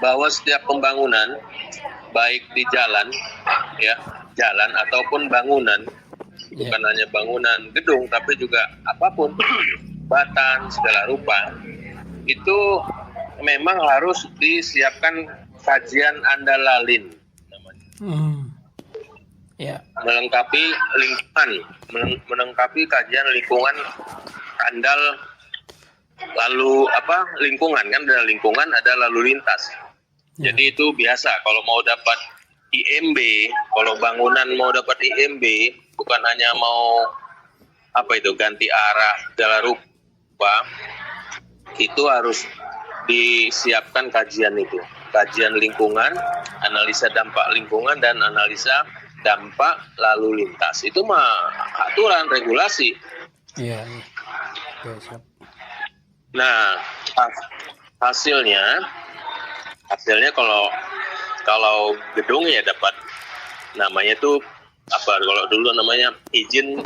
bahwa setiap pembangunan baik di jalan ataupun bangunan, bukan hanya bangunan gedung tapi juga apapun, batan segala rupa, itu memang harus disiapkan kajian andalalin namanya. Melengkapi lingkungan, melengkapi kajian lingkungan andal, lalu lingkungan, kan ada lingkungan, ada lalu lintas. Jadi itu biasa kalau mau dapat IMB, kalau bangunan mau dapat IMB, bukan hanya mau ganti arah segala rupa, itu harus disiapkan kajian itu, kajian lingkungan, analisa dampak lingkungan dan analisa dampak lalu lintas. Itu mah aturan regulasi. Iya. Siap. Nah, hasilnya kalau gedung ya dapat namanya tuh kalau dulu namanya izin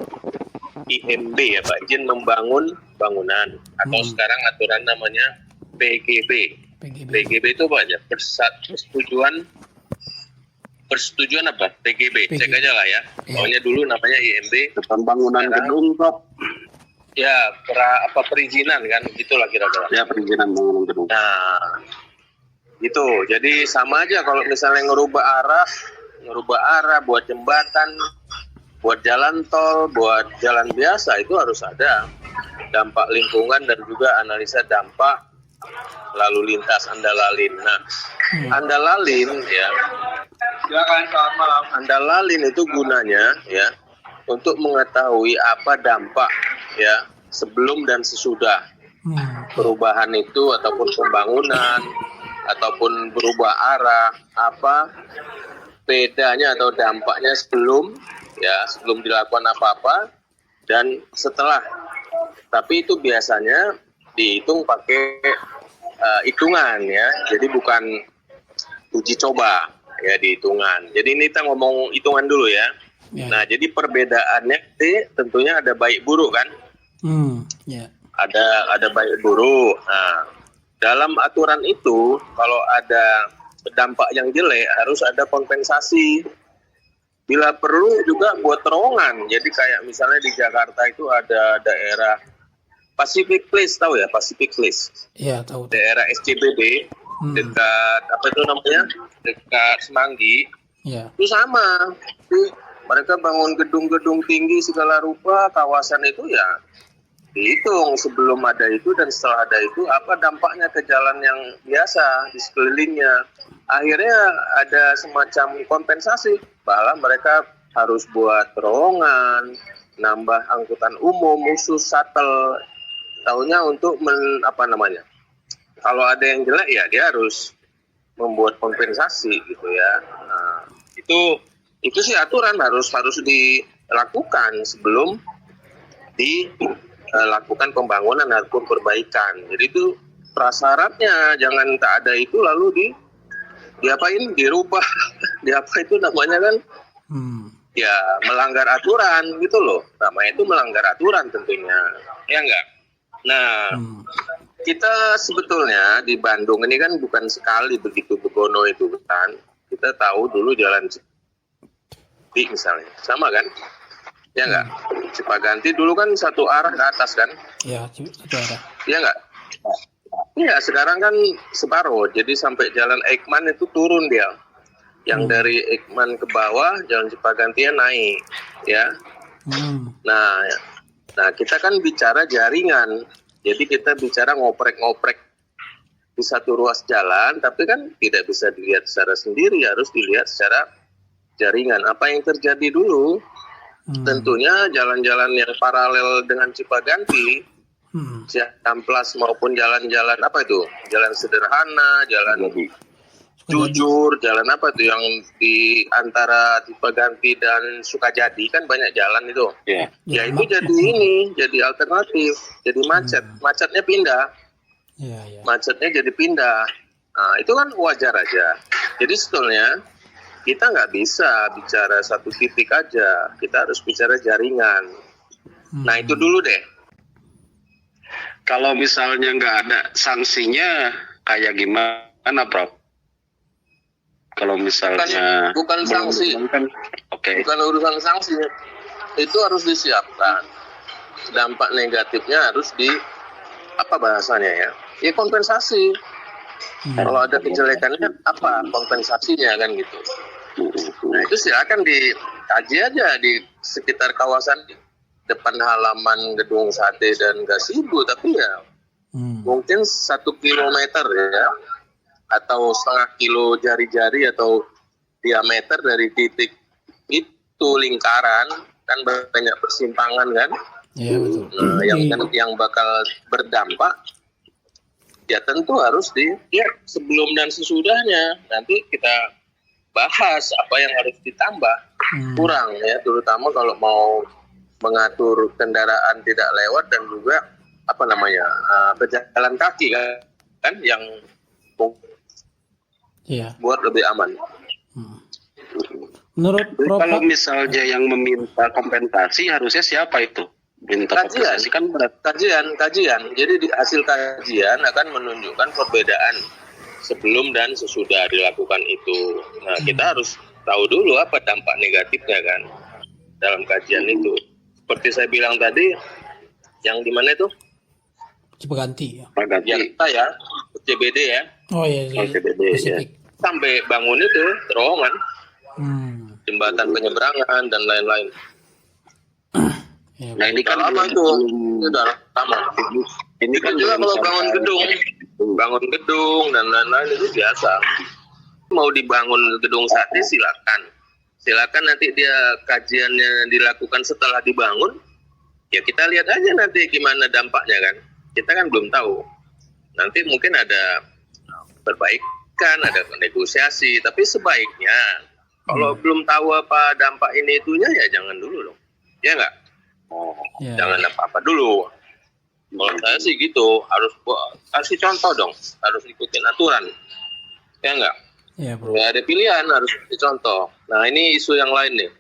IMB ya Pak, izin membangun bangunan, atau sekarang aturan namanya PGB. PGB itu apa aja? Persetujuan apa? PGB. Cek aja lah ya. Pokoknya dulu namanya IMB, pembangunan gedung, Prof. Ya, perizinan kan, gitulah kira-kira. Ya, perizinan bangunan gedung. Nah, gitu. Jadi sama aja kalau misalnya ngerubah arah buat jembatan, buat jalan tol, buat jalan biasa, itu harus ada dampak lingkungan dan juga analisa dampak lalu lintas andalalin. Nah, andalalin ya. Silakan, selamat malam. Andalalin itu gunanya ya untuk mengetahui apa dampak ya sebelum dan sesudah perubahan itu, ataupun pembangunan, ataupun berubah arah, apa bedanya atau dampaknya sebelum dilakukan apa-apa dan setelah. Tapi itu biasanya dihitung pakai hitungan ya, jadi bukan uji coba ya, di hitungan. Jadi ini kita ngomong hitungan dulu ya. Nah, jadi perbedaannya tentunya ada baik buruk kan? Ada baik buruk. Nah, dalam aturan itu kalau ada dampak yang jelek harus ada kompensasi. Bila perlu juga buat terowongan. Jadi kayak misalnya di Jakarta itu ada daerah Pacific Place, tahu ya Pacific Place? Iya, tahu. Daerah SCBD dekat dekat Semanggi. Iya. Itu sama. Mereka bangun gedung-gedung tinggi segala rupa, kawasan itu ya dihitung sebelum ada itu dan setelah ada itu apa dampaknya ke jalan yang biasa di sekelilingnya. Akhirnya ada semacam kompensasi, bahwa mereka harus buat terowongan, nambah angkutan umum, khusus shuttle. Tahunya untuk kalau ada yang jelek ya dia harus membuat kompensasi gitu ya. Nah, itu sih aturan harus dilakukan sebelum dilakukan pembangunan ataupun perbaikan. Jadi itu prasyaratnya, jangan tak ada itu lalu dirubah, itu namanya kan ya melanggar aturan gitu loh. Namanya itu melanggar aturan tentunya, ya enggak? Nah, kita sebetulnya di Bandung ini kan bukan sekali begitu begono itu kan. Kita tahu dulu jalan misalnya, sama kan? Ya enggak? Cipaganti dulu kan satu arah ke atas kan? Iya, satu arah. Iya enggak? Iya, sekarang kan separuh. Jadi sampai jalan Eijkman itu turun dia. Yang dari Eijkman ke bawah, jalan Cipagantinya naik, ya. Nah, kita kan bicara jaringan. Jadi kita bicara ngoprek-ngoprek di satu ruas jalan, tapi kan tidak bisa dilihat secara sendiri, harus dilihat secara jaringan. Apa yang terjadi dulu? Tentunya jalan-jalan yang paralel dengan Cipaganti, Amplas maupun jalan-jalan jalan sederhana, jalan jujur, jalan yang di antara Cipaganti dan Sukajadi kan banyak jalan itu. Ya itu jadi alternatif, jadi macetnya pindah. Macetnya jadi pindah. Nah, itu kan wajar aja. Jadi sebetulnya kita nggak bisa bicara satu titik aja, kita harus bicara jaringan. Nah itu dulu deh. Kalau misalnya nggak ada sanksinya, kayak gimana, Prof? Kalau misalnya bukan sanksi. kan, oke. Bukan urusan sanksi, itu harus disiapkan. Dampak negatifnya harus apa bahasanya ya? Ya kompensasi. Kalau ada kejelekannya apa kompensasinya kan gitu. Nah itu silakan dikaji aja di sekitar kawasan depan halaman gedung sate dan gazebo, tapi ya mungkin 1 kilometer ya, atau setengah kilo jari-jari atau diameter dari titik itu lingkaran kan banyak persimpangan kan. Iya betul. Nah, yang bakal berdampak ya tentu harus sebelum dan sesudahnya nanti kita bahas apa yang harus ditambah kurang ya, terutama kalau mau mengatur kendaraan tidak lewat dan juga pejalan kaki kan yang buat lebih aman. Menurut Prof, kalau misalnya yang meminta kompensasi harusnya siapa itu? Minta kompensasi kan kajian. Jadi hasil kajian akan menunjukkan perbedaan sebelum dan sesudah dilakukan itu. Nah, kita harus tahu dulu apa dampak negatifnya kan dalam kajian itu. Seperti saya bilang tadi, yang di mana itu? Cipeganti ya. Jakarta ya, CBD ya. Oh iya. CBD ya. Sampai bangun itu terowongan, jembatan penyeberangan dan lain-lain. Nah ini kan lama tuh, sudah lama. Ini kan juga kalau bangun gedung dan lain-lain itu biasa. Mau dibangun gedung sate silakan nanti dia kajiannya dilakukan setelah dibangun. Ya kita lihat aja nanti gimana dampaknya kan. Kita kan belum tahu. Nanti mungkin ada perbaikan, ada negosiasi. Tapi sebaiknya kalau belum tahu apa dampak ini itunya ya jangan dulu dong. Ya nggak? Jangan apa-apa dulu. Kalau saya sih gitu, harus kasih contoh dong, harus ikutin aturan. Ya enggak? Iya, Bro. Nggak ada pilihan, harus kasih contoh. Nah, ini isu yang lain nih.